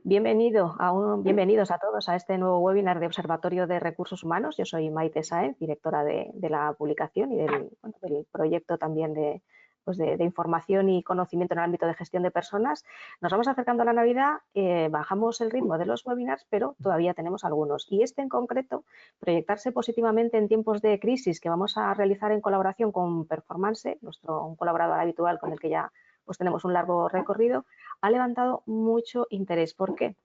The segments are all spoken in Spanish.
Bienvenidos a todos a este nuevo webinar de Observatorio de Recursos Humanos. Yo soy Maite Sáenz, directora de la publicación y del proyecto también de información y conocimiento en el ámbito de gestión de personas. Nos vamos acercando a la Navidad, bajamos el ritmo de los webinars, pero todavía tenemos algunos. Y este en concreto, proyectarse positivamente en tiempos de crisis, que vamos a realizar en colaboración con Performance, un colaborador habitual con el que ya pues tenemos un largo recorrido, ha levantado mucho interés. ¿Por qué?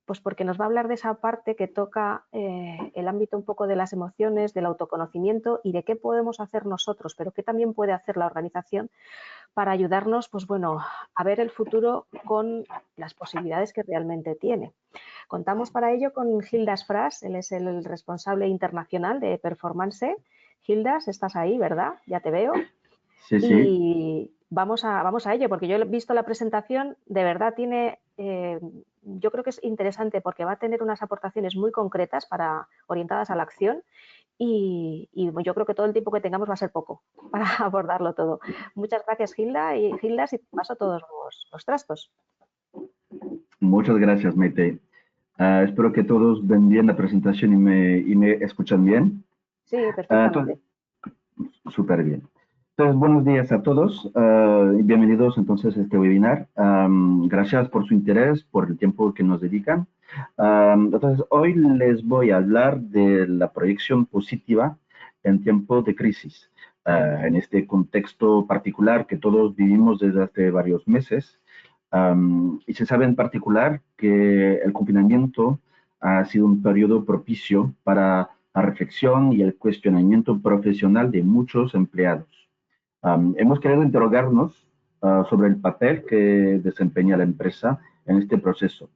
Pues porque nos va a hablar de esa parte que toca el ámbito un poco de las emociones, del autoconocimiento y de qué podemos hacer nosotros, pero qué también puede hacer la organización para ayudarnos, pues bueno, a ver el futuro con las posibilidades que realmente tiene. Contamos para ello con Gildas Fras, él es el responsable internacional de Performance. Gildas, estás ahí, ¿verdad? Ya te veo. Sí, sí. Y vamos a ello, porque yo he visto la presentación, de verdad yo creo que es interesante porque va a tener unas aportaciones muy concretas orientadas a la acción y yo creo que todo el tiempo que tengamos va a ser poco para abordarlo todo. Muchas gracias, Gildas, y te paso todos los trastos. Muchas gracias, Maite. Espero que todos ven bien la presentación y me escuchan bien. Sí, perfectamente. Súper bien. Entonces, buenos días a todos y bienvenidos entonces a este webinar. Gracias por su interés, por el tiempo que nos dedican. Entonces, hoy les voy a hablar de la proyección positiva en tiempo de crisis. En este contexto particular que todos vivimos desde hace varios meses, y se sabe en particular que el confinamiento ha sido un periodo propicio para la reflexión y el cuestionamiento profesional de muchos empleados. Hemos querido interrogarnos sobre el papel que desempeña la empresa en este proceso.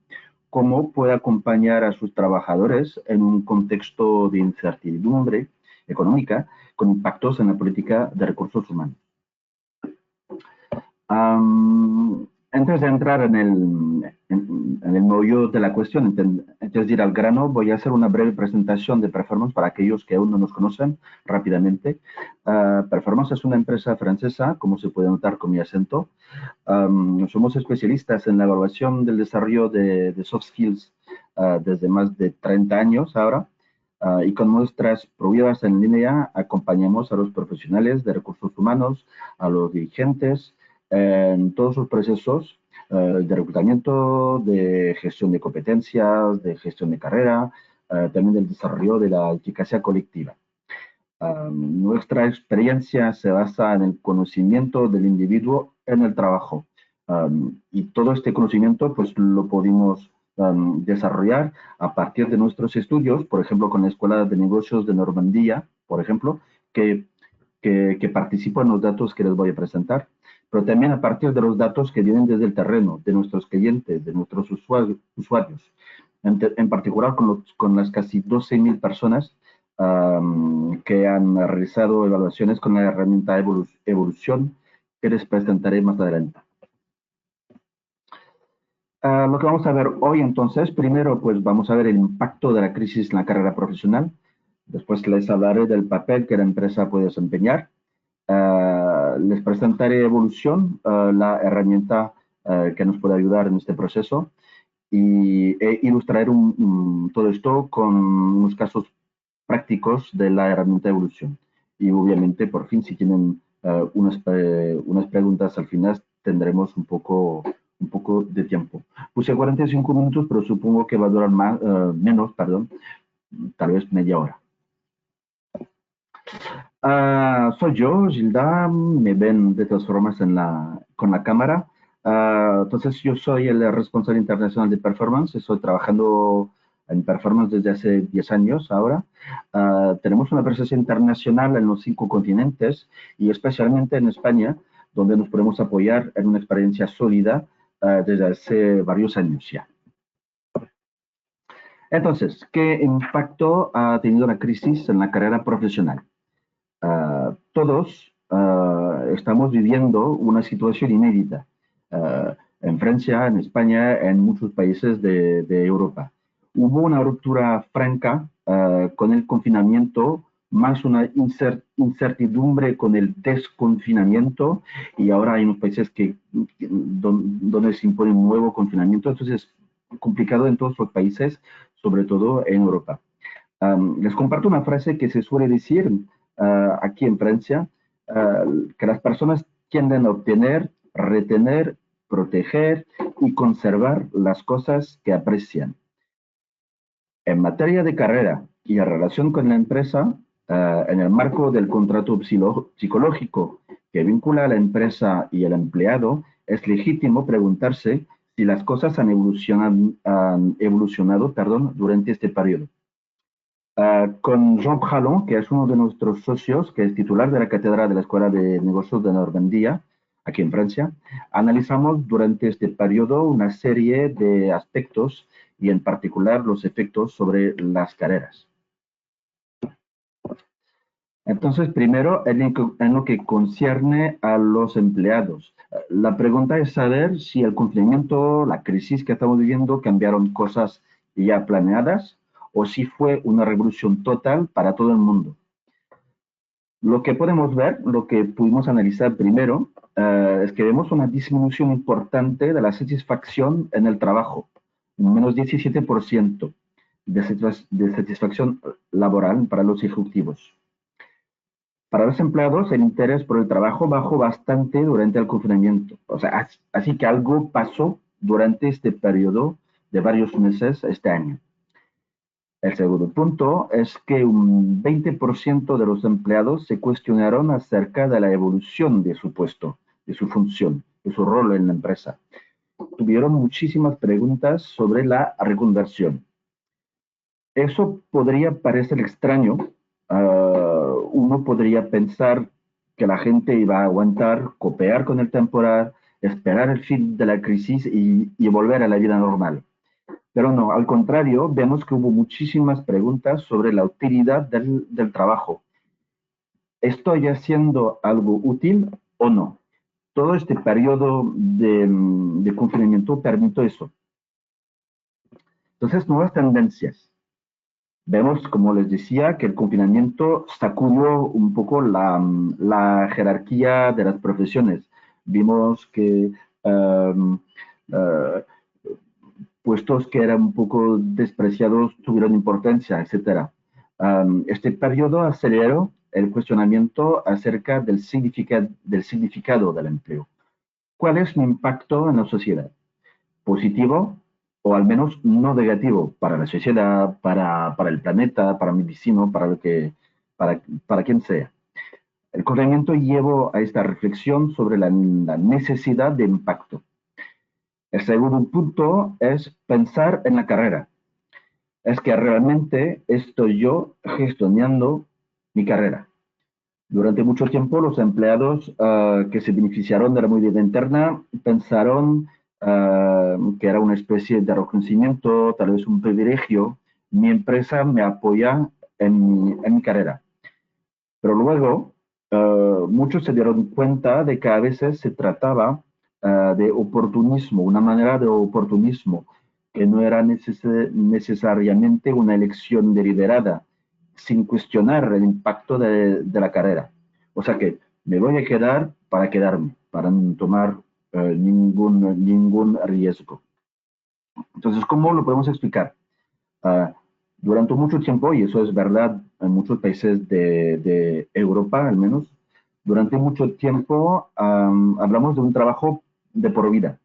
¿Cómo puede acompañar a sus trabajadores en un contexto de incertidumbre económica con impactos en la política de recursos humanos? Antes de entrar en el meollo de la cuestión, antes de ir al grano, voy a hacer una breve presentación de Performance para aquellos que aún no nos conocen rápidamente. Performance es una empresa francesa, como se puede notar con mi acento. Somos especialistas en la evaluación del desarrollo de soft skills desde más de 30 años ahora. Y con nuestras pruebas en línea acompañamos a los profesionales de recursos humanos, a los dirigentes, en todos sus procesos de reclutamiento, de gestión de competencias, de gestión de carrera, también del desarrollo de la eficacia colectiva. Nuestra experiencia se basa en el conocimiento del individuo en el trabajo. Y todo este conocimiento pues lo pudimos desarrollar a partir de nuestros estudios, por ejemplo, con la Escuela de Negocios de Normandía, por ejemplo, que participó en los datos que les voy a presentar, pero también a partir de los datos que vienen desde el terreno, de nuestros clientes, de nuestros usuarios. En particular con las casi 12.000 personas que han realizado evaluaciones con la herramienta Evolución, que les presentaré más adelante. Lo que vamos a ver hoy entonces, primero pues vamos a ver el impacto de la crisis en la carrera profesional, después les hablaré del papel que la empresa puede desempeñar, les presentaré Evolución, la herramienta que nos puede ayudar en este proceso, e ilustraré todo esto con unos casos prácticos de la herramienta Evolución. Y obviamente, por fin, si tienen unas preguntas al final, tendremos un poco de tiempo. Puse 45 minutos, pero supongo que va a durar menos, tal vez media hora. Soy yo, Gilda, me ven de todas formas con la cámara. Entonces, yo soy el responsable internacional de Performance, estoy trabajando en Performance desde hace 10 años ahora. Tenemos una presencia internacional en los 5 continentes y especialmente en España, donde nos podemos apoyar en una experiencia sólida desde hace varios años ya. Entonces, ¿qué impacto ha tenido la crisis en la carrera profesional? Todos estamos viviendo una situación inédita en Francia, en España, en muchos países de Europa. Hubo una ruptura franca con el confinamiento, más una incertidumbre con el desconfinamiento, y ahora hay unos países donde se impone un nuevo confinamiento. Entonces, complicado en todos los países, sobre todo en Europa. Les comparto una frase que se suele decir aquí en Francia, que las personas tienden a obtener, retener, proteger y conservar las cosas que aprecian. En materia de carrera y en relación con la empresa, en el marco del contrato psicológico que vincula a la empresa y al empleado, es legítimo preguntarse si las cosas han evolucionado durante este periodo. Con Jean Pralon, que es uno de nuestros socios, que es titular de la cátedra de la Escuela de Negocios de Normandía, aquí en Francia, analizamos durante este periodo una serie de aspectos y en particular los efectos sobre las carreras. Entonces, primero, en lo que concierne a los empleados. La pregunta es saber si el confinamiento, la crisis que estamos viviendo, cambiaron cosas ya planeadas o si fue una revolución total para todo el mundo. Lo que podemos ver, lo que pudimos analizar primero, es que vemos una disminución importante de la satisfacción en el trabajo, menos 17% de satisfacción laboral para los ejecutivos. Para los empleados, el interés por el trabajo bajó bastante durante el confinamiento. O sea, así que algo pasó durante este periodo de varios meses este año. El segundo punto es que un 20% de los empleados se cuestionaron acerca de la evolución de su puesto, de su función, de su rol en la empresa. Tuvieron muchísimas preguntas sobre la reconversión. Eso podría parecer extraño. Uno podría pensar que la gente iba a aguantar, copiar con el temporal, esperar el fin de la crisis y volver a la vida normal. Pero no, al contrario, vemos que hubo muchísimas preguntas sobre la utilidad del trabajo. ¿Estoy haciendo algo útil o no? Todo este periodo de confinamiento permitió eso. Entonces, nuevas tendencias. Vemos, como les decía, que el confinamiento sacudió un poco la jerarquía de las profesiones. Vimos que puestos que eran un poco despreciados tuvieron importancia, etc. Este periodo aceleró el cuestionamiento acerca del significado del empleo. ¿Cuál es mi impacto en la sociedad? ¿Positivo o al menos no negativo para la sociedad, para el planeta, para mi vecino, para quien sea? El confinamiento llevó a esta reflexión sobre la necesidad de impacto. El segundo punto es pensar en la carrera. Es que realmente estoy yo gestionando mi carrera. Durante mucho tiempo los empleados que se beneficiaron de la movilidad interna pensaron que era una especie de reconocimiento, tal vez un privilegio. Mi empresa me apoya en mi carrera. Pero luego muchos se dieron cuenta de que a veces se trataba de oportunismo, una manera de oportunismo, que no era necesariamente una elección deliberada, sin cuestionar el impacto de la carrera. O sea que me voy a quedar para quedarme, para no tomar ningún riesgo. Entonces, ¿cómo lo podemos explicar? Durante mucho tiempo, y eso es verdad en muchos países de Europa al menos, durante mucho tiempo hablamos de un trabajo de por vida,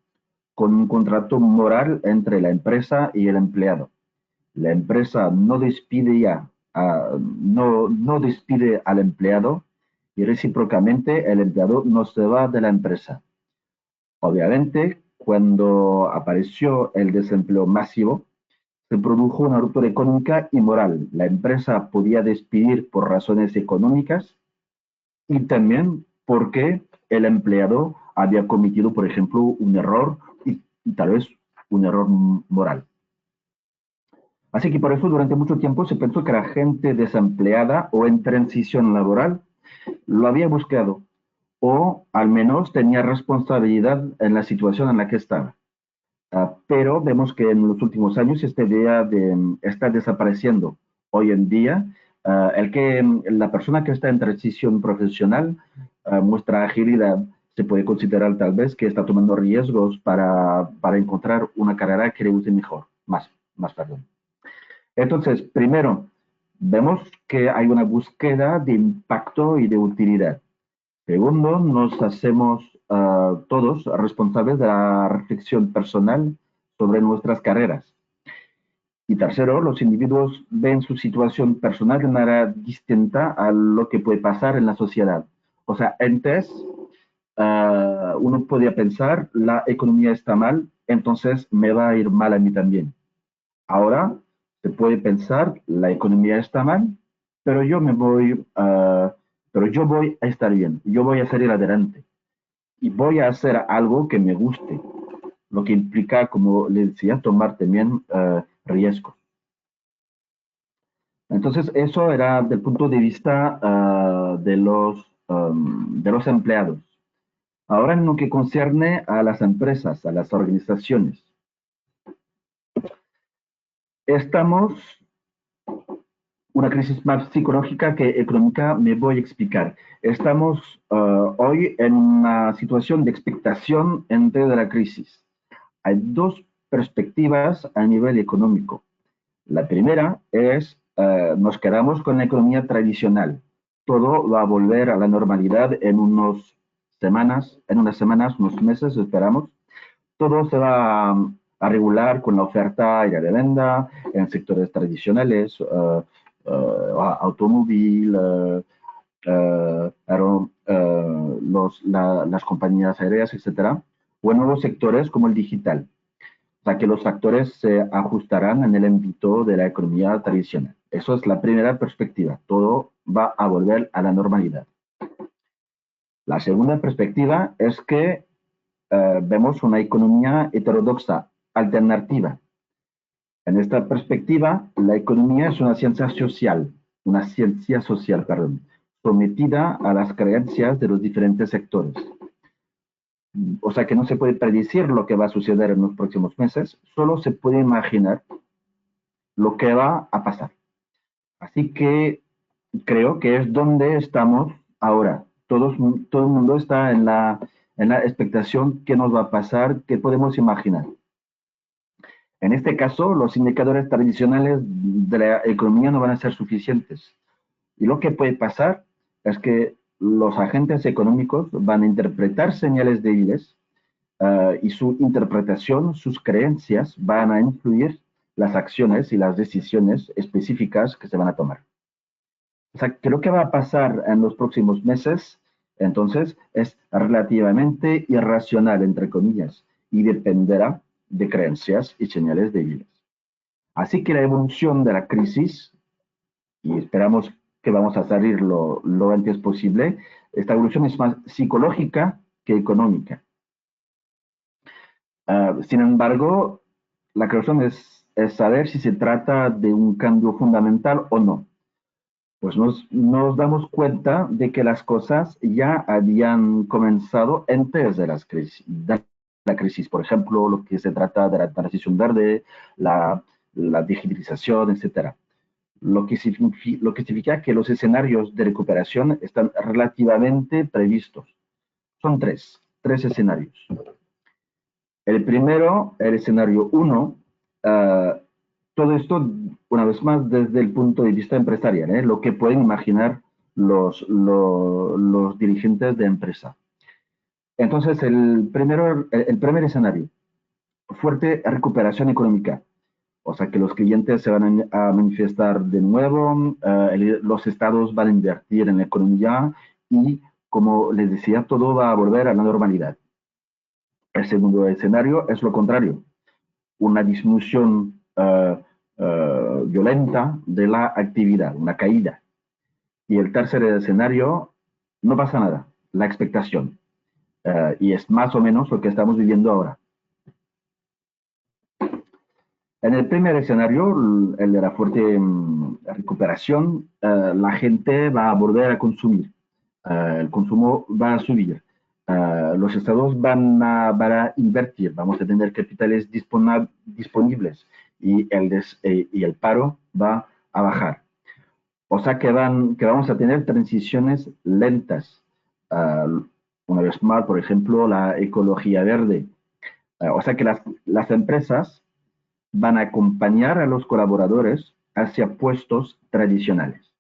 con un contrato moral entre la empresa y el empleado. La empresa no despide no despide al empleado y recíprocamente el empleado no se va de la empresa. Obviamente, cuando apareció el desempleo masivo, se produjo una ruptura económica y moral. La empresa podía despedir por razones económicas y también porque el empleado había cometido, por ejemplo, un error y tal vez un error moral. Así que por eso durante mucho tiempo se pensó que la gente desempleada o en transición laboral lo había buscado o al menos tenía responsabilidad en la situación en la que estaba. Pero vemos que en los últimos años esta idea está desapareciendo. Hoy en día, la persona que está en transición profesional muestra agilidad, se puede considerar tal vez que está tomando riesgos para encontrar una carrera que le use mejor, más, perdón. Entonces, primero, vemos que hay una búsqueda de impacto y de utilidad. Segundo, nos hacemos todos responsables de la reflexión personal sobre nuestras carreras. Y tercero, los individuos ven su situación personal de manera distinta a lo que puede pasar en la sociedad. O sea, antes uno podía pensar, la economía está mal, entonces me va a ir mal a mí también. Ahora se puede pensar, la economía está mal, pero yo voy a estar bien, yo voy a salir adelante y voy a hacer algo que me guste, lo que implica, como les decía, tomar también riesgos. Entonces, eso era del punto de vista de los empleados. Ahora, en lo que concierne a las empresas, a las organizaciones, estamos una crisis más psicológica que económica, me voy a explicar. Estamos hoy en una situación de expectación entre la crisis. Hay dos perspectivas a nivel económico. La primera es, nos quedamos con la economía tradicional. Todo va a volver a la normalidad en unas semanas, unos meses, esperamos. Todo se va a regular con la oferta y la demanda en sectores tradicionales, automóvil, las compañías aéreas, etcétera, o en nuevos sectores como el digital. O sea, que los factores se ajustarán en el ámbito de la economía tradicional. Eso es la primera perspectiva. Todo va a volver a la normalidad. La segunda perspectiva es que vemos una economía heterodoxa, alternativa. En esta perspectiva, la economía es una ciencia social, perdón, sometida a las creencias de los diferentes sectores. O sea que no se puede predecir lo que va a suceder en los próximos meses, solo se puede imaginar lo que va a pasar. Así que creo que es donde estamos ahora. Todo el mundo está en la expectación qué nos va a pasar, qué podemos imaginar. En este caso, los indicadores tradicionales de la economía no van a ser suficientes. Y lo que puede pasar es que los agentes económicos van a interpretar señales débiles y su interpretación, sus creencias van a influir las acciones y las decisiones específicas que se van a tomar. O sea, que lo que va a pasar en los próximos meses, entonces, es relativamente irracional, entre comillas, y dependerá de creencias y señales débiles. Así que la evolución de la crisis, y esperamos que vamos a salir lo antes posible, esta evolución es más psicológica que económica. Sin embargo, la cuestión es saber si se trata de un cambio fundamental o no. Pues nos damos cuenta de que las cosas ya habían comenzado antes de la crisis. Por ejemplo, lo que se trata de la transición verde, la digitalización, etc. Lo que significa que los escenarios de recuperación están relativamente previstos. Son tres escenarios. El primero, el escenario 1, todo esto, una vez más, desde el punto de vista empresarial, lo que pueden imaginar los dirigentes de empresa. Entonces, el primer escenario, fuerte recuperación económica. O sea, que los clientes se van a manifestar de nuevo, los estados van a invertir en la economía y, como les decía, todo va a volver a la normalidad. El segundo escenario es lo contrario, una disminución violenta de la actividad, una caída. Y el tercer escenario, no pasa nada, la expectación. Y es más o menos lo que estamos viviendo ahora. En el primer escenario, el de la fuerte recuperación, la gente va a volver a consumir. El consumo va a subir. Los estados van a invertir, vamos a tener capitales disponibles y el paro va a bajar. O sea que vamos a tener transiciones lentas. una vez más, por ejemplo, la ecología verde. O sea que las empresas van a acompañar a los colaboradores hacia puestos tradicionales.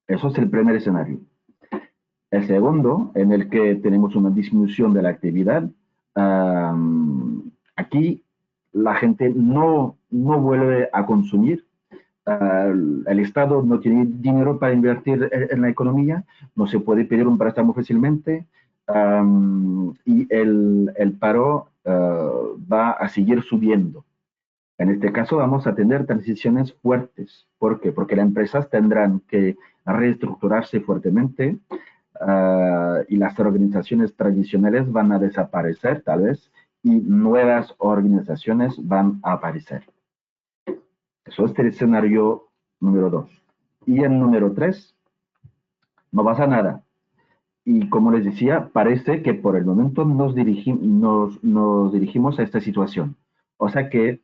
Eso es el primer escenario. El segundo, en el que tenemos una disminución de la actividad, aquí la gente no vuelve a consumir. El Estado no tiene dinero para invertir en la economía, no se puede pedir un préstamo fácilmente, y el paro va a seguir subiendo. En este caso vamos a tener transiciones fuertes. ¿Por qué? Porque las empresas tendrán que reestructurarse fuertemente, y las organizaciones tradicionales van a desaparecer tal vez y nuevas organizaciones van a aparecer. Eso es el escenario número 2. Y en número 3 no pasa nada. Y como les decía, parece que por el momento nos dirigimos a esta situación. O sea que,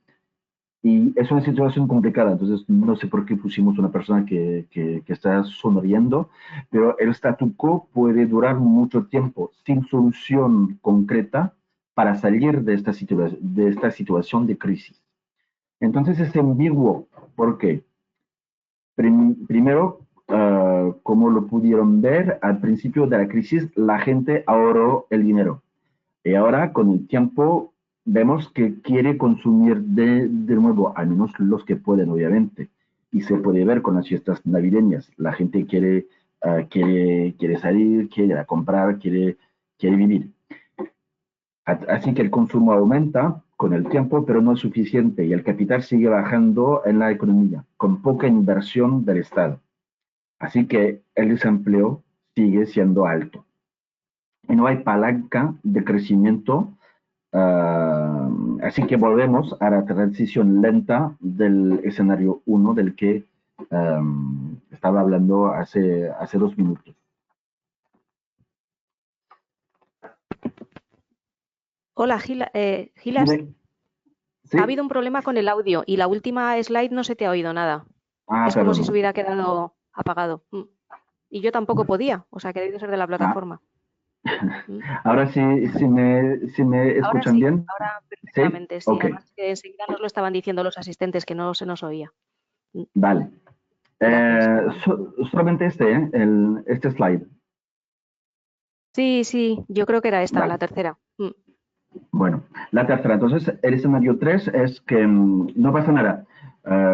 y es una situación complicada, entonces no sé por qué pusimos una persona que está sonriendo, pero el statu quo puede durar mucho tiempo sin solución concreta para salir de esta situación de crisis. Entonces es ambiguo. ¿Por qué? Primero, como lo pudieron ver, al principio de la crisis la gente ahorró el dinero. Y ahora, con el tiempo, vemos que quiere consumir de nuevo, al menos los que pueden, obviamente. Y se puede ver con las fiestas navideñas. La gente quiere salir, quiere comprar, quiere vivir. Así que el consumo aumenta con el tiempo, pero no es suficiente y el capital sigue bajando en la economía, con poca inversión del Estado. Así que el desempleo sigue siendo alto. Y no hay palanca de crecimiento, así que volvemos a la transición lenta del escenario 1 del que estaba hablando hace 2 minutos. Hola, Gilas. ¿Sí? Ha habido un problema con el audio y la última slide no se te ha oído nada. Es como si se Perdón. hubiera quedado apagado. Y yo tampoco podía, o sea que debe ser de la Ah, plataforma. ahora sí, si me Ahora escuchan sí, bien. ahora ¿Sí? perfectamente, sí. Ok, Además que enseguida nos lo estaban diciendo los asistentes que no se nos oía. vale. Gracias, perdón. Solamente este slide. Sí, sí, yo creo que era esta, la Vale. tercera. Bueno, la tercera. Entonces, el escenario 3 es que no pasa nada.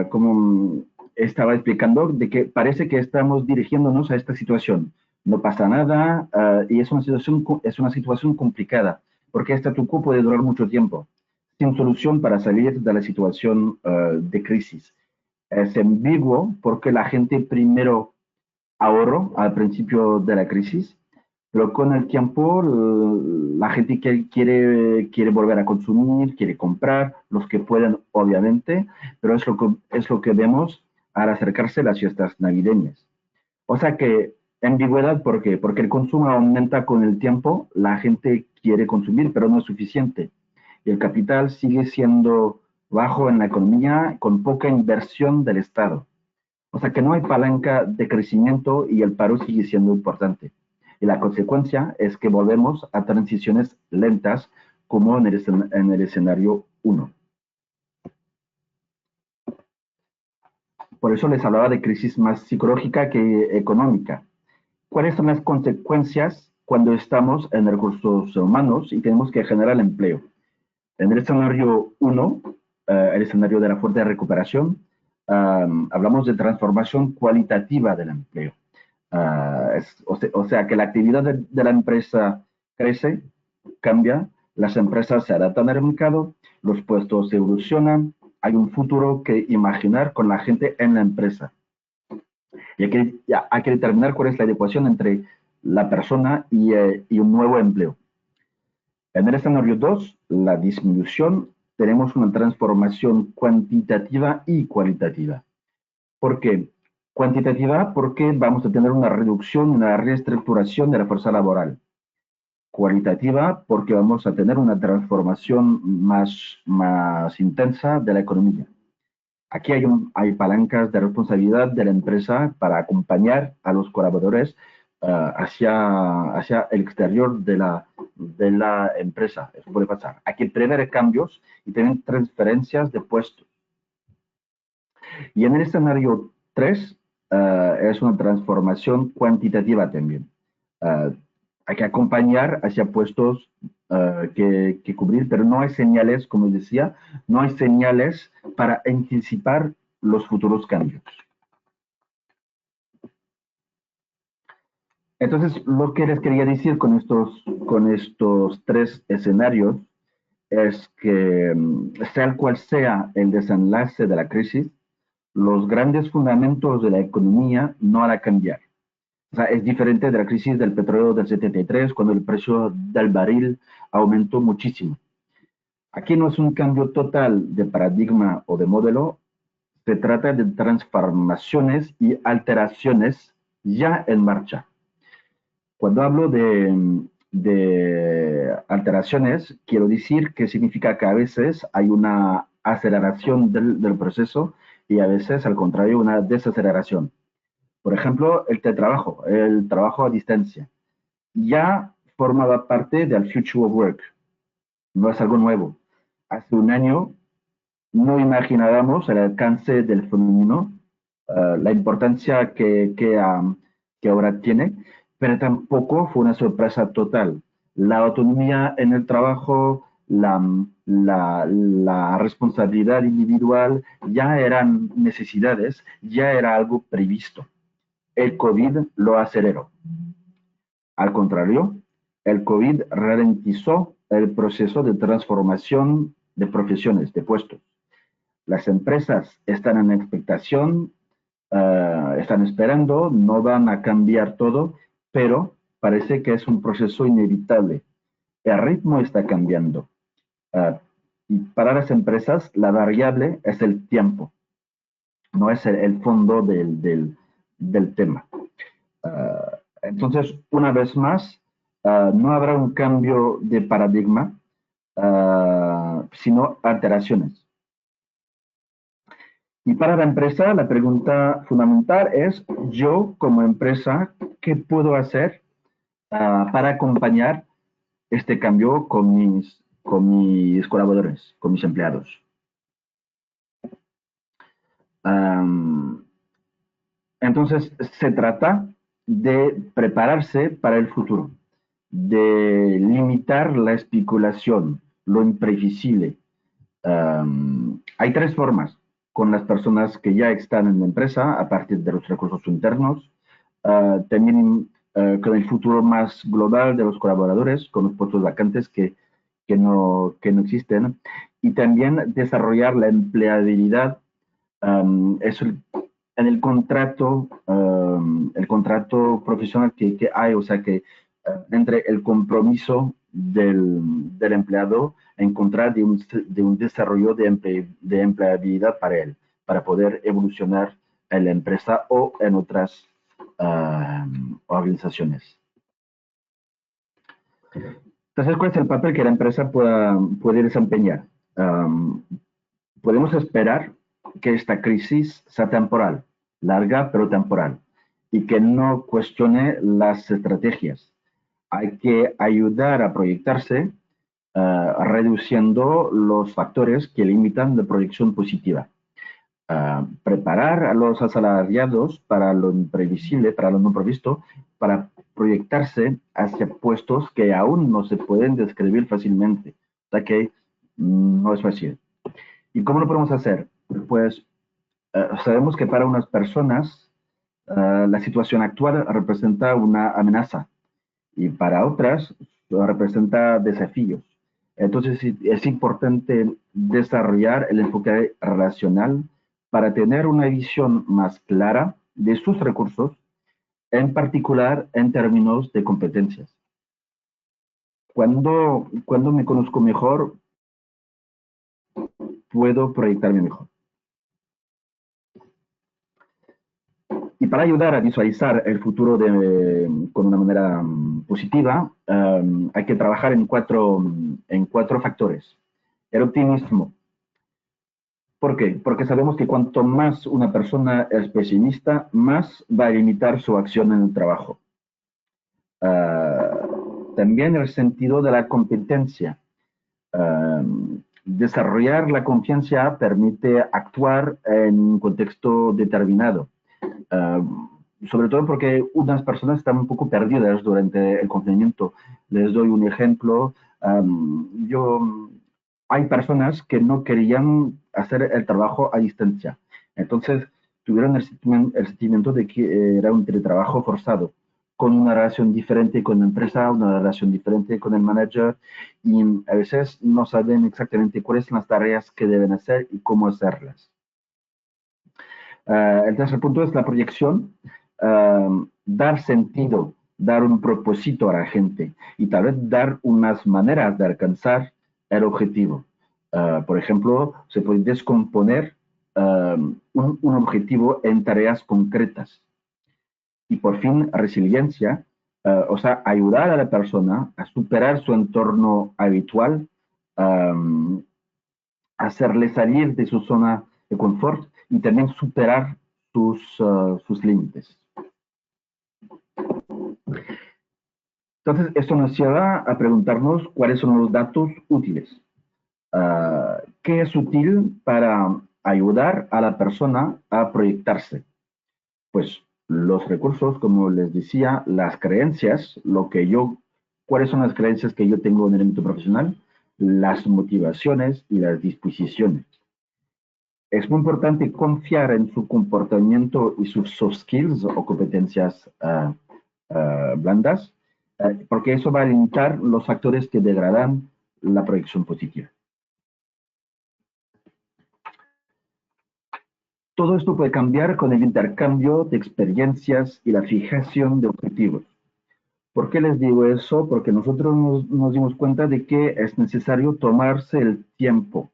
Como estaba explicando, de que parece que estamos dirigiéndonos a esta situación. No pasa nada, y es una situación complicada, porque este statu quo puede durar mucho tiempo, sin solución para salir de la situación de crisis. Es ambiguo porque la gente primero ahorró al principio de la crisis, pero con el tiempo la gente quiere volver a consumir, quiere comprar, los que pueden, obviamente, pero es lo que vemos al acercarse las fiestas navideñas. O sea que ambigüedad, ¿por qué? Porque el consumo aumenta con el tiempo, la gente quiere consumir, pero no es suficiente. Y el capital sigue siendo bajo en la economía con poca inversión del Estado. O sea que no hay palanca de crecimiento y el paro sigue siendo importante. Y la consecuencia es que volvemos a transiciones lentas como en el escenario 1. Por eso les hablaba de crisis más psicológica que económica. ¿Cuáles son las consecuencias cuando estamos en recursos humanos y tenemos que generar empleo? En el escenario 1, el escenario de la fuerte recuperación, hablamos de transformación cualitativa del empleo. O sea que la actividad de la empresa crece, cambia, las empresas se adaptan al mercado, los puestos evolucionan, hay un futuro que imaginar con la gente en la empresa. Y hay que determinar cuál es la adecuación entre la persona y un nuevo empleo. En el escenario 2, la disminución, tenemos una transformación cuantitativa y cualitativa. ¿Por qué? Cuantitativa porque vamos a tener una reducción, una reestructuración de la fuerza laboral. Cualitativa porque vamos a tener una transformación más intensa de la economía. Aquí hay palancas de responsabilidad de la empresa para acompañar a los colaboradores hacia el exterior de la empresa. Eso puede pasar. Hay que prever cambios y tener transferencias de puestos. Y en el escenario 3 es una transformación cuantitativa también. Hay que acompañar hacia puestos que cubrir, pero no hay señales, como decía, no hay señales para anticipar los futuros cambios. Entonces, lo que les quería decir con estos tres escenarios es que, sea cual sea el desenlace de la crisis, los grandes fundamentos de la economía no van a cambiar. O sea, es diferente de la crisis del petróleo del 73, cuando el precio del barril aumentó muchísimo. Aquí no es un cambio total de paradigma o de modelo, se trata de transformaciones y alteraciones ya en marcha. Cuando hablo de alteraciones, quiero decir que significa que a veces hay una aceleración del proceso y a veces, al contrario, una desaceleración. Por ejemplo, el trabajo a distancia, ya formaba parte del Future of Work, no es algo nuevo. Hace un año no imaginábamos el alcance del fenómeno, la importancia que ahora tiene, pero tampoco fue una sorpresa total. La autonomía en el trabajo, la responsabilidad individual ya eran necesidades, ya era algo previsto. El COVID lo aceleró. Al contrario, el COVID ralentizó el proceso de transformación de profesiones, de puestos. Las empresas están en expectación, están esperando, no van a cambiar todo, pero parece que es un proceso inevitable. El ritmo está cambiando. Y para las empresas, la variable es el tiempo, no es el fondo del tema. Entonces, una vez más, no habrá un cambio de paradigma, sino alteraciones. Y para la empresa, la pregunta fundamental es, yo como empresa, ¿qué puedo hacer para acompañar este cambio con mis colaboradores, con mis empleados? Entonces, se trata de prepararse para el futuro, de limitar la especulación, lo imprevisible. Hay tres formas con las personas que ya están en la empresa a partir de los recursos internos, también con el futuro más global de los colaboradores, con los puestos vacantes que no existen, y también desarrollar la empleabilidad. En el contrato profesional que hay, o sea que entre el compromiso del empleado encontrar de un desarrollo de empleabilidad para él, para poder evolucionar en la empresa o en otras organizaciones. Entonces, ¿cuál es el papel que la empresa puede desempeñar? Podemos esperar que esta crisis sea temporal, larga pero temporal, y que no cuestione las estrategias. Hay que ayudar a proyectarse, reduciendo los factores que limitan la proyección positiva. Preparar a los asalariados para lo imprevisible, para lo no previsto, para proyectarse hacia puestos que aún no se pueden describir fácilmente. O sea que no es fácil. ¿Y cómo lo podemos hacer? Pues sabemos que para unas personas la situación actual representa una amenaza y para otras representa desafíos. Entonces es importante desarrollar el enfoque relacional para tener una visión más clara de sus recursos, en particular en términos de competencias. Cuando me conozco mejor, puedo proyectarme mejor. Y para ayudar a visualizar el futuro con una manera positiva, hay que trabajar en cuatro factores. El optimismo. ¿Por qué? Porque sabemos que cuanto más una persona es pesimista, más va a limitar su acción en el trabajo. También el sentido de la competencia. Desarrollar la confianza permite actuar en un contexto determinado. Sobre todo porque unas personas están un poco perdidas durante el confinamiento. Les doy un ejemplo. Hay personas que no querían hacer el trabajo a distancia. Entonces, tuvieron el sentimiento de que era un teletrabajo forzado, con una relación diferente con la empresa, una relación diferente con el manager, y a veces no saben exactamente cuáles son las tareas que deben hacer y cómo hacerlas. El tercer punto es la proyección, dar sentido, dar un propósito a la gente y tal vez dar unas maneras de alcanzar el objetivo. Por ejemplo, se puede descomponer un objetivo en tareas concretas. Y por fin, resiliencia, o sea, ayudar a la persona a superar su entorno habitual, hacerle salir de su zona de confort y también superar sus límites. Entonces, esto nos lleva a preguntarnos cuáles son los datos útiles. ¿Qué es útil para ayudar a la persona a proyectarse? Pues los recursos, como les decía, las creencias, cuáles son las creencias que yo tengo en el ámbito profesional, las motivaciones y las disposiciones. Es muy importante confiar en su comportamiento y sus soft skills o competencias blandas, porque eso va a limitar los factores que degradan la proyección positiva. Todo esto puede cambiar con el intercambio de experiencias y la fijación de objetivos. ¿Por qué les digo eso? Porque nosotros nos dimos cuenta de que es necesario tomarse el tiempo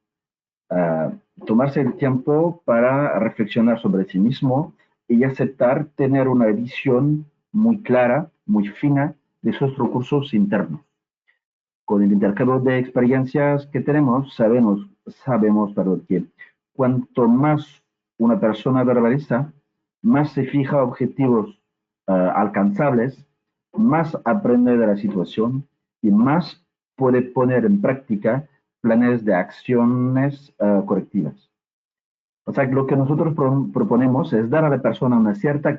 para reflexionar sobre sí mismo y aceptar tener una visión muy clara, muy fina de sus recursos internos. Con el intercambio de experiencias que tenemos, sabemos que cuanto más una persona verbaliza, más se fija objetivos alcanzables, más aprende de la situación y más puede poner en práctica planes de acciones correctivas. O sea, lo que nosotros proponemos es dar a la persona una cierta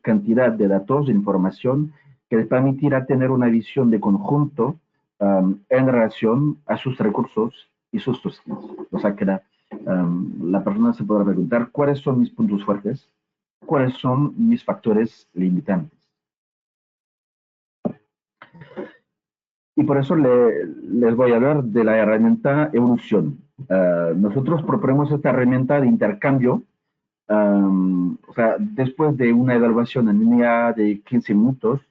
cantidad de datos, de información, que les permitirá tener una visión de conjunto en relación a sus recursos y sus skills. O sea, que la persona se podrá preguntar cuáles son mis puntos fuertes, cuáles son mis factores limitantes. Y por eso les voy a hablar de la herramienta Evolución. Nosotros proponemos esta herramienta de intercambio. O sea, después de una evaluación en línea de 15 minutos,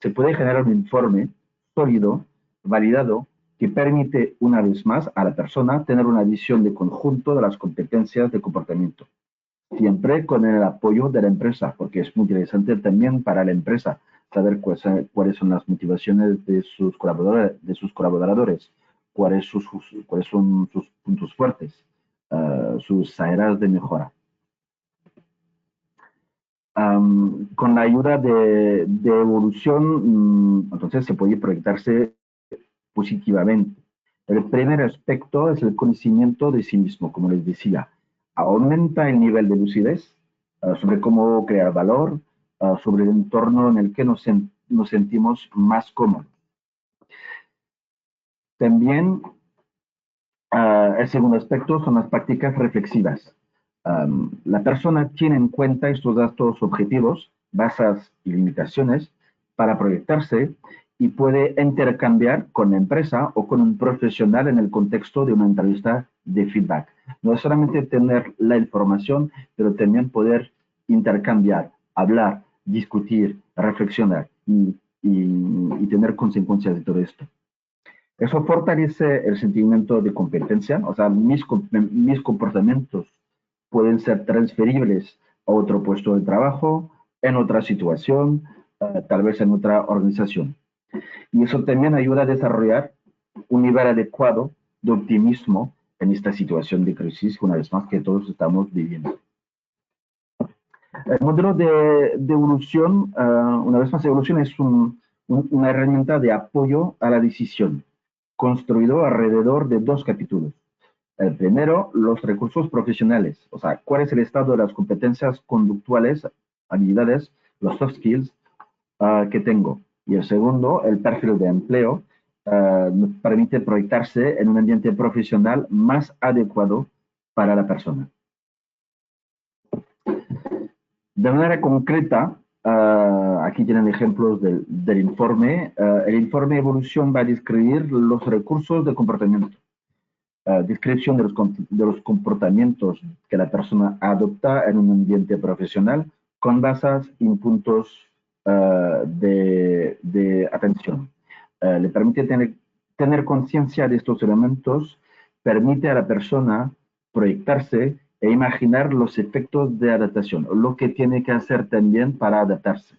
se puede generar un informe sólido, validado, que permite una vez más a la persona tener una visión de conjunto de las competencias de comportamiento. Siempre con el apoyo de la empresa, porque es muy interesante también para la empresa saber cuáles son las motivaciones de sus colaboradores, cuáles son sus puntos fuertes, sus áreas de mejora. Con la ayuda de Evolución, entonces se puede proyectarse positivamente. El primer aspecto es el conocimiento de sí mismo, como les decía. Aumenta el nivel de lucidez sobre cómo crear valor, sobre el entorno en el que nos sentimos más cómodos. También el segundo aspecto son las prácticas reflexivas. La persona tiene en cuenta estos datos objetivos, bases y limitaciones para proyectarse y puede intercambiar con la empresa o con un profesional en el contexto de una entrevista de feedback. No es solamente tener la información, pero también poder intercambiar, hablar, discutir, reflexionar y tener consecuencias de todo esto. Eso fortalece el sentimiento de competencia, o sea, mis comportamientos pueden ser transferibles a otro puesto de trabajo, en otra situación, tal vez en otra organización. Y eso también ayuda a desarrollar un nivel adecuado de optimismo en esta situación de crisis, una vez más, que todos estamos viviendo. El modelo de evolución, una vez más, evolución es un una herramienta de apoyo a la decisión, construido alrededor de 2 capítulos. El primero, los recursos profesionales, o sea, cuál es el estado de las competencias conductuales, habilidades, los soft skills que tengo. Y el segundo, el perfil de empleo, permite proyectarse en un ambiente profesional más adecuado para la persona. De manera concreta, aquí tienen ejemplos del informe. El informe Evolución va a describir los recursos de comportamiento, descripción de los comportamientos que la persona adopta en un ambiente profesional con bases en puntos de atención. Le permite tener conciencia de estos elementos, permite a la persona proyectarse e imaginar los efectos de adaptación, lo que tiene que hacer también para adaptarse.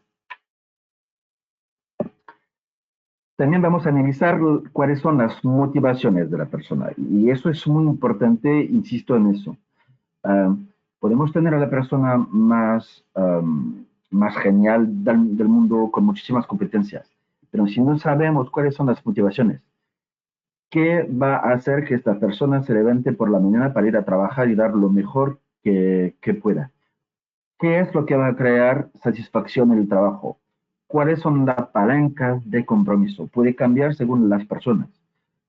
También vamos a analizar cuáles son las motivaciones de la persona. Y eso es muy importante, insisto en eso. Podemos tener a la persona más genial del mundo con muchísimas competencias, pero si no sabemos cuáles son las motivaciones, ¿qué va a hacer que esta persona se levante por la mañana para ir a trabajar y dar lo mejor que pueda? ¿Qué es lo que va a crear satisfacción en el trabajo? ¿Cuáles son las palancas de compromiso? Puede cambiar según las personas.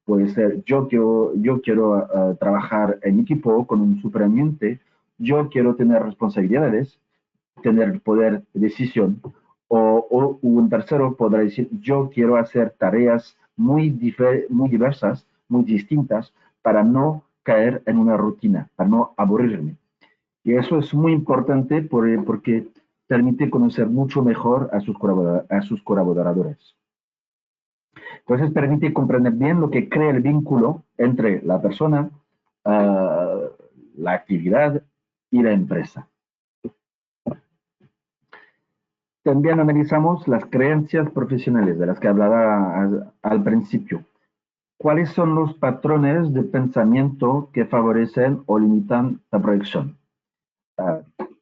Puede ser, yo quiero trabajar en equipo con un superambiente, yo quiero tener responsabilidades, tener poder de decisión, o un tercero podrá decir, yo quiero hacer tareas muy diversas, muy distintas, para no caer en una rutina, para no aburrirme. Y eso es muy importante porque permite conocer mucho mejor a sus colaboradores. Entonces permite comprender bien lo que crea el vínculo entre la persona, la actividad y la empresa. También analizamos las creencias profesionales de las que hablaba al principio. ¿Cuáles son los patrones de pensamiento que favorecen o limitan la proyección?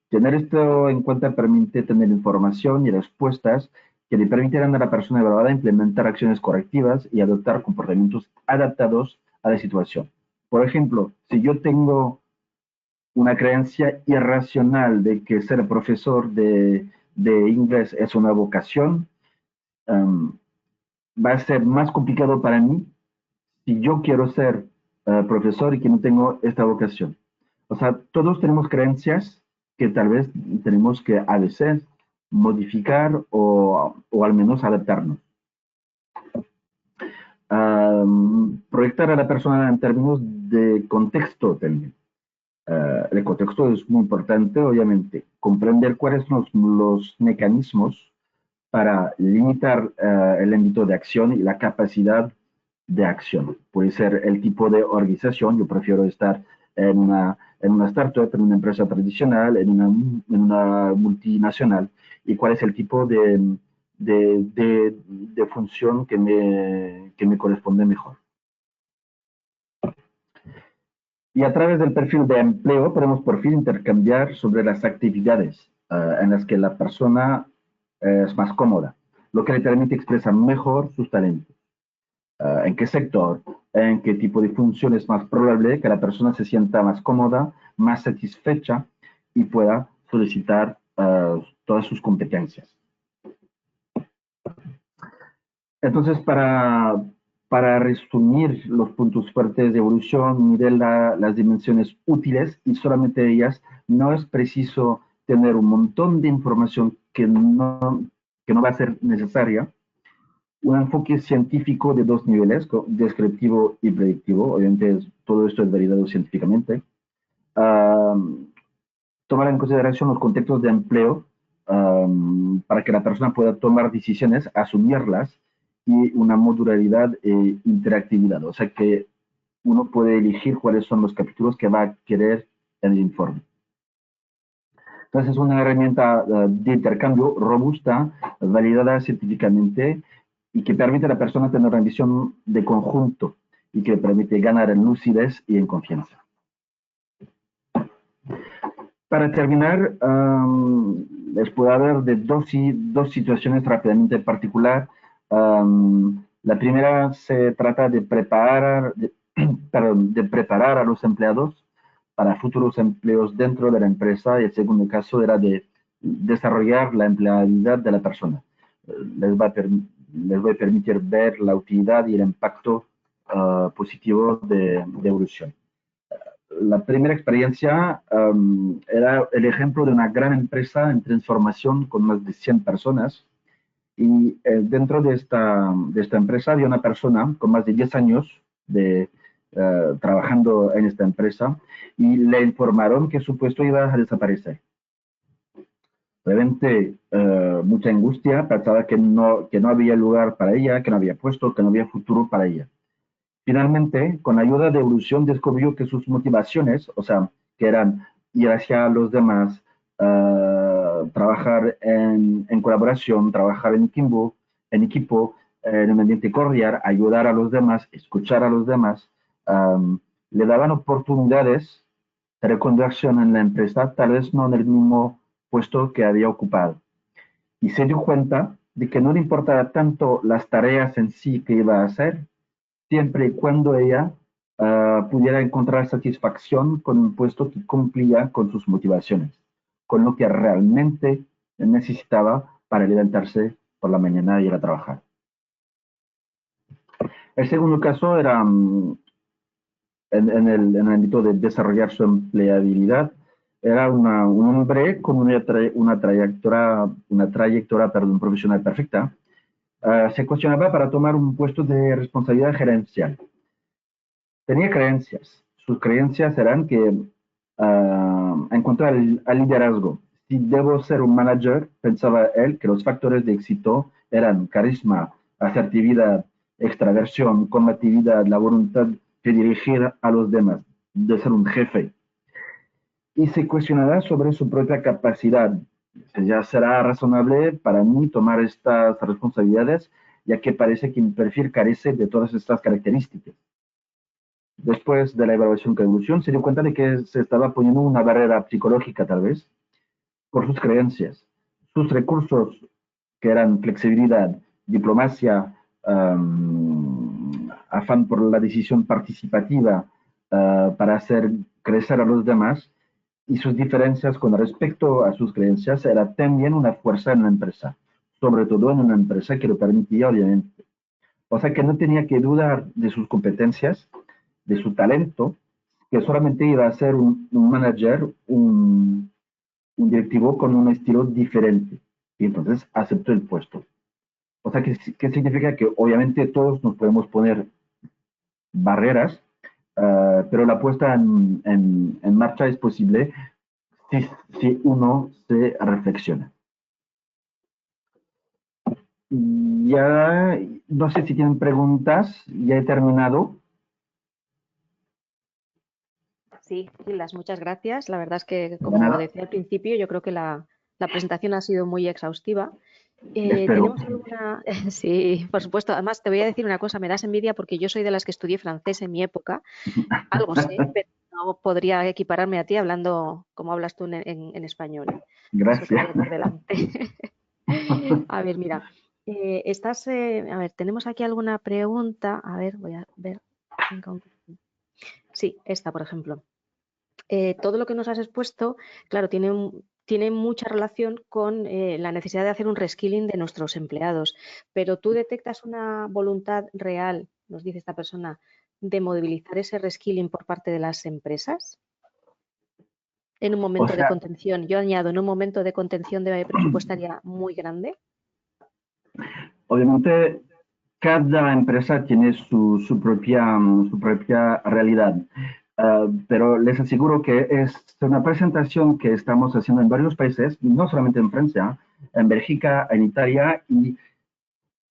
Tener esto en cuenta permite tener información y respuestas que le permitirán a la persona evaluada implementar acciones correctivas y adoptar comportamientos adaptados a la situación. Por ejemplo, si yo tengo una creencia irracional de que ser profesor de inglés es una vocación, va a ser más complicado para mí si yo quiero ser profesor y que no tengo esta vocación. O sea, todos tenemos creencias que tal vez tenemos que a veces modificar o al menos adaptarnos. Proyectar a la persona en términos de contexto también. El contexto es muy importante, obviamente. Comprender cuáles son los mecanismos para limitar el ámbito de acción y la capacidad de acción. Puede ser el tipo de organización. Yo prefiero estar en una startup, en una empresa tradicional, en una multinacional. ¿Y cuál es el tipo de función que me corresponde mejor? Y a través del perfil de empleo podemos por fin intercambiar sobre las actividades en las que la persona es más cómoda, lo que le permite expresar mejor sus talentos. En qué sector, en qué tipo de función es más probable que la persona se sienta más cómoda, más satisfecha y pueda solicitar todas sus competencias. Entonces, para resumir los puntos fuertes de evolución, mide las dimensiones útiles y solamente ellas. No es preciso tener un montón de información que no va a ser necesaria. Un enfoque científico de 2 niveles, descriptivo y predictivo. Obviamente todo esto es validado científicamente. Tomar en consideración los contextos de empleo para que la persona pueda tomar decisiones, asumirlas, y una modularidad e interactividad. O sea que uno puede elegir cuáles son los capítulos que va a querer en el informe. Entonces es una herramienta de intercambio robusta, validada científicamente y que permite a la persona tener una visión de conjunto y que permite ganar en lucidez y en confianza. Para terminar, les puedo hablar de dos situaciones rápidamente en particular. La primera se trata de preparar, perdón, de preparar a los empleados para futuros empleos dentro de la empresa, y el segundo caso era de desarrollar la empleabilidad de la persona. Les va a permitir ver la utilidad y el impacto positivo de evolución. La primera experiencia era el ejemplo de una gran empresa en transformación con más de 100 personas, y dentro de esta empresa había una persona con más de 10 años trabajando en esta empresa, y le informaron que su puesto iba a desaparecer. Realmente mucha angustia, pensaba que no había lugar para ella, que no había puesto, que no había futuro para ella. Finalmente, con la ayuda de evolución, descubrió que sus motivaciones, o sea, que eran ir hacia los demás, trabajar en colaboración, trabajar en equipo, en un ambiente cordial, ayudar a los demás, escuchar a los demás, le daban oportunidades de reconversión en la empresa, tal vez no en el mismo puesto que había ocupado. Y se dio cuenta de que no le importaba tanto las tareas en sí que iba a hacer, siempre y cuando ella pudiera encontrar satisfacción con un puesto que cumplía con sus motivaciones, con lo que realmente necesitaba para levantarse por la mañana y ir a trabajar. El segundo caso era en el ámbito de desarrollar su empleabilidad. Era un hombre con una trayectoria profesional perfecta. Se cuestionaba para tomar un puesto de responsabilidad gerencial. Tenía creencias. Sus creencias eran que en cuanto al liderazgo, si debo ser un manager, pensaba él que los factores de éxito eran carisma, asertividad, extraversión, combatividad, la voluntad de dirigir a los demás, de ser un jefe. Y se cuestionará sobre su propia capacidad. Ya será razonable para mí tomar estas responsabilidades, ya que parece que mi perfil carece de todas estas características. Después de la evaluación con evolución, se dio cuenta de que se estaba poniendo una barrera psicológica, tal vez, por sus creencias. Sus recursos, que eran flexibilidad, diplomacia, afán por la decisión participativa para hacer crecer a los demás, y sus diferencias con respecto a sus creencias era también una fuerza en la empresa, sobre todo en una empresa que lo permitía, obviamente. O sea que no tenía que dudar de sus competencias, de su talento, que solamente iba a ser un manager, un directivo con un estilo diferente. Y entonces aceptó el puesto. O sea, que significa que obviamente todos nos podemos poner barreras, pero la puesta en marcha es posible si uno se reflexiona. Ya, no sé si tienen preguntas, ya he terminado. Sí, Gildas, muchas gracias. La verdad es que, De como nada, decía al principio, yo creo que la presentación ha sido muy exhaustiva. espero. ¿Tenemos alguna? Sí, por supuesto. Además, te voy a decir una cosa, me das envidia porque yo soy de las que estudié francés en mi época. Algo sé, pero no podría equipararme a ti hablando como hablas tú en español, ¿eh? Eso que Gracias. vaya por delante. A ver, mira, a ver, tenemos aquí alguna pregunta. A ver, voy a ver. Sí, esta, por ejemplo. Todo lo que nos has expuesto, claro, tiene mucha relación con la necesidad de hacer un reskilling de nuestros empleados, pero ¿tú detectas una voluntad real, nos dice esta persona, de movilizar ese reskilling por parte de las empresas en un O momento de sea, contención? Yo añado, en un momento de contención de presupuestaria muy grande. obviamente cada empresa tiene su propia realidad. Pero les aseguro que es una presentación que estamos haciendo en varios países, no solamente en Francia, en Bélgica, en Italia, y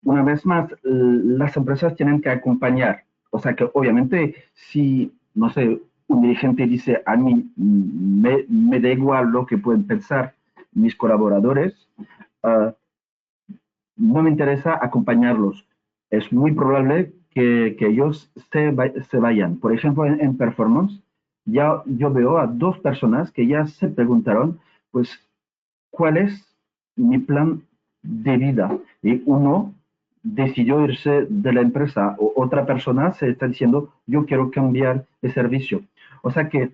una vez más, las empresas tienen que acompañar. O sea que obviamente si, no sé, un dirigente dice a mí, me da igual lo que pueden pensar mis colaboradores, uh, no me interesa acompañarlos. Es muy probable que ellos se vayan. Por ejemplo, en performance, ya yo veo a dos personas que ya se preguntaron, pues, ¿cuál es mi plan de vida? Y uno decidió irse de la empresa o otra persona se está diciendo, yo quiero cambiar de servicio. O sea que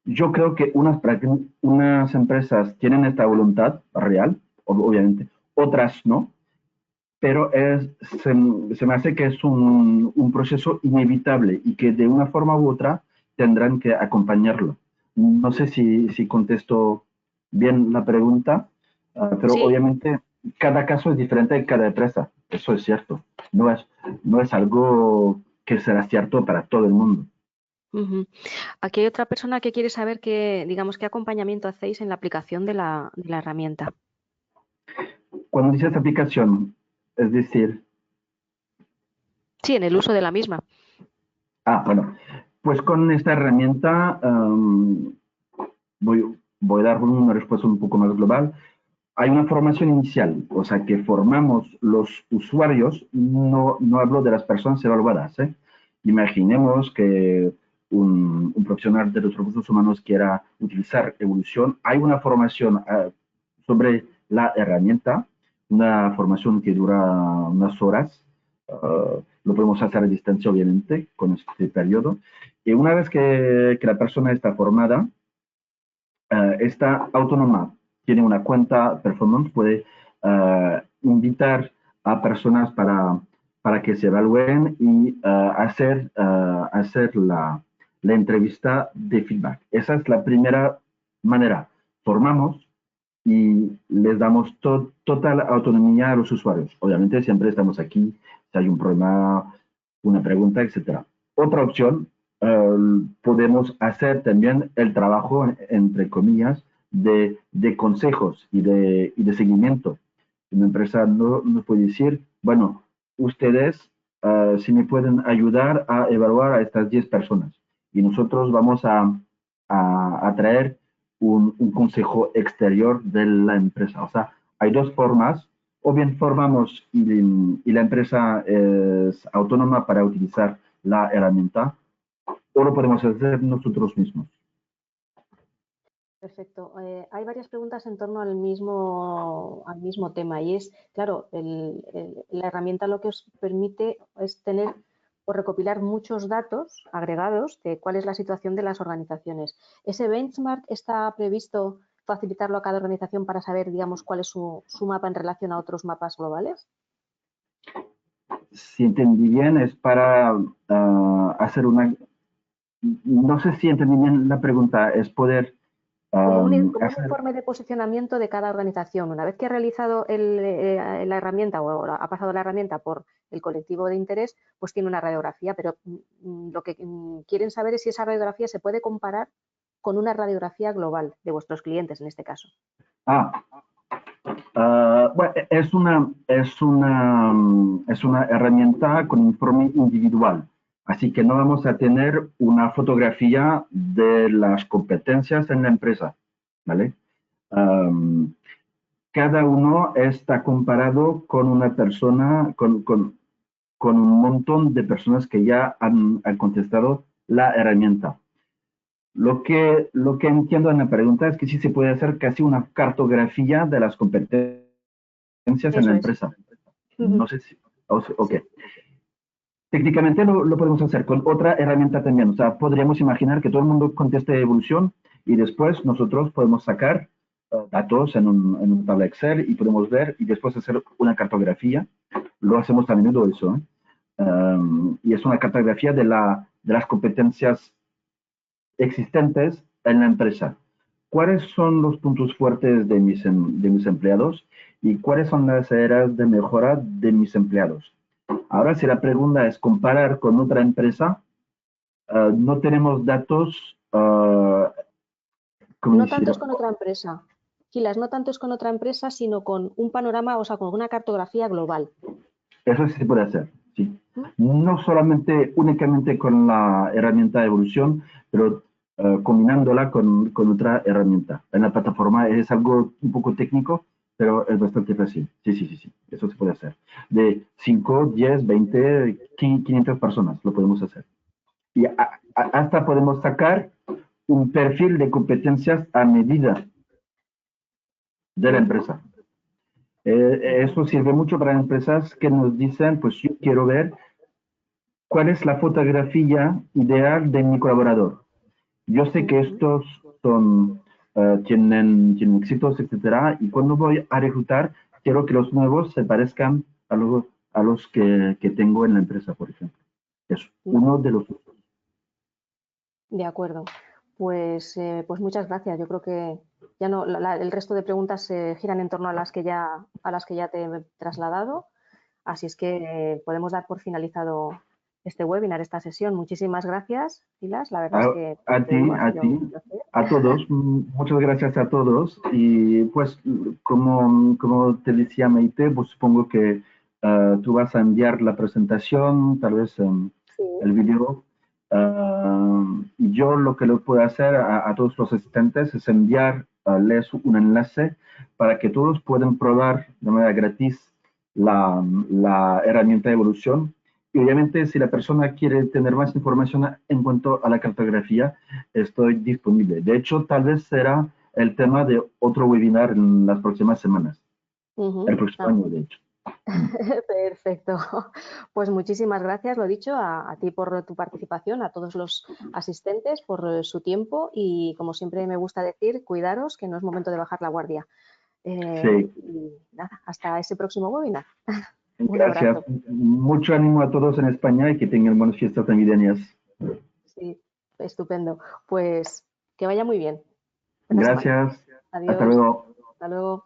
yo creo que unas empresas tienen esta voluntad real, obviamente, otras no, pero se me hace que es un proceso inevitable y que de una forma u otra tendrán que acompañarlo. No sé si contesto bien la pregunta, pero Sí. obviamente cada caso es diferente de cada empresa, eso es cierto. No es algo que será cierto para todo el mundo. Ujú. Aquí hay otra persona que quiere saber digamos, qué acompañamiento hacéis en la aplicación de la herramienta. Cuando dices aplicación, es decir, Sí, en el uso de la misma. bueno, pues con esta herramienta voy a dar una respuesta un poco más global. Hay una formación inicial, o sea que formamos los usuarios, no hablo de las personas evaluadas. Imaginemos que un profesional de los recursos humanos quiera utilizar evolución. Hay una formación sobre la herramienta, una formación que dura unas horas. Lo podemos hacer a distancia, obviamente, con este periodo. Y una vez que la persona está formada, está autónoma, tiene una cuenta performance, puede invitar a personas para que se evalúen y hacer la entrevista de feedback. Esa es la primera manera. Formamos y les damos total autonomía a los usuarios. Obviamente siempre estamos aquí si hay un problema, una pregunta, etcétera. Otra opción, podemos hacer también el trabajo, entre comillas, de consejos y de seguimiento. Una empresa no nos puede decir, bueno, ustedes si me pueden ayudar a evaluar a estas 10 personas y nosotros vamos a traer un consejo exterior de la empresa. O sea, hay dos formas, o bien formamos y la empresa es autónoma para utilizar la herramienta, o lo podemos hacer nosotros mismos. Perfecto. Hay varias preguntas en torno al mismo tema y es, claro, la herramienta lo que os permite es tener o recopilar muchos datos agregados de cuál es la situación de las organizaciones. ¿Ese benchmark está previsto facilitarlo a cada organización para saber, digamos, cuál es su mapa en relación a otros mapas globales? Si entendí bien, es para hacer una... No sé si entendí bien la pregunta, es poder Como un hacer... informe de posicionamiento de cada organización. Una vez que ha realizado la herramienta o ha pasado la herramienta por el colectivo de interés, pues tiene una radiografía, pero lo que quieren saber es si esa radiografía se puede comparar con una radiografía global de vuestros clientes en este caso. Ah, bueno, es una herramienta con informe individual, así que no vamos a tener una fotografía de las competencias en la empresa, ¿vale? Um, Cada uno está comparado con una persona, con un montón de personas que ya han contestado la herramienta. Lo que entiendo en la pregunta es que sí se puede hacer casi una cartografía de las competencias en la Eso es. empresa. No sé si... Ok. Sí. Técnicamente lo podemos hacer con otra herramienta también. O sea, podríamos imaginar que todo el mundo conteste evolución y después nosotros podemos sacar datos en un tabla Excel y podemos ver y después hacer una cartografía. Lo hacemos a menudo eso. Y es una cartografía de las competencias existentes en la empresa. ¿Cuáles son los puntos fuertes de mis empleados y cuáles son las áreas de mejora de mis empleados? Ahora, si la pregunta es comparar con otra empresa, no tenemos datos, ¿cómo No tanto es decirlo? con otra empresa. Gilas, no tanto es con otra empresa, sino con un panorama, o sea, con una cartografía global. Eso sí se puede hacer, sí. ¿Mm? No solamente únicamente con la herramienta de evolución, pero combinándola con otra herramienta. En la plataforma es algo un poco técnico, pero es bastante fácil. Sí, sí, sí, sí. Eso se puede hacer. De 5, 10, 20, 500 personas lo podemos hacer. Y hasta podemos sacar un perfil de competencias a medida de la Ujú. empresa. Eso sirve mucho para empresas que nos dicen, pues yo quiero ver cuál es la fotografía ideal de mi colaborador. Yo sé que Ujú. estos tienen éxitos, etcétera, y cuando voy a reclutar, quiero que los nuevos se parezcan a los que tengo en la empresa, por ejemplo. Es uno de los usos. De acuerdo. Pues muchas gracias. Yo creo que ya no, el resto de preguntas se giran en torno a las que ya te he trasladado. Así es que podemos dar por finalizado este webinar, esta sesión. Muchísimas gracias, Silas. La verdad A, es que, a te ti, digo, ha a sido ti, un placer. a todos, muchas gracias a todos. Y pues, como te decía Maite, pues supongo que tú vas a enviar la presentación, tal vez Sí. el vídeo. Y yo lo que le puedo hacer a todos los asistentes es enviarles un enlace para que todos puedan probar de manera gratis la herramienta de evolución. Y obviamente, si la persona quiere tener más información en cuanto a la cartografía, estoy disponible. De hecho, tal vez será el tema de otro webinar en las próximas semanas, el Ujú. próximo Ah, año, de hecho. Mm. perfecto. Pues muchísimas gracias, lo dicho, a ti por tu participación, a todos los asistentes por su tiempo y, como siempre me gusta decir, cuidaros, que no es momento de bajar la guardia. Sí, Y nada, hasta ese próximo webinar. Un gracias. abrazo. Mucho ánimo a todos en España y que tengan buenas fiestas navideñas. Sí, estupendo. Pues que vaya muy bien esta semana. Gracias. Hasta Adiós. luego. Hasta luego.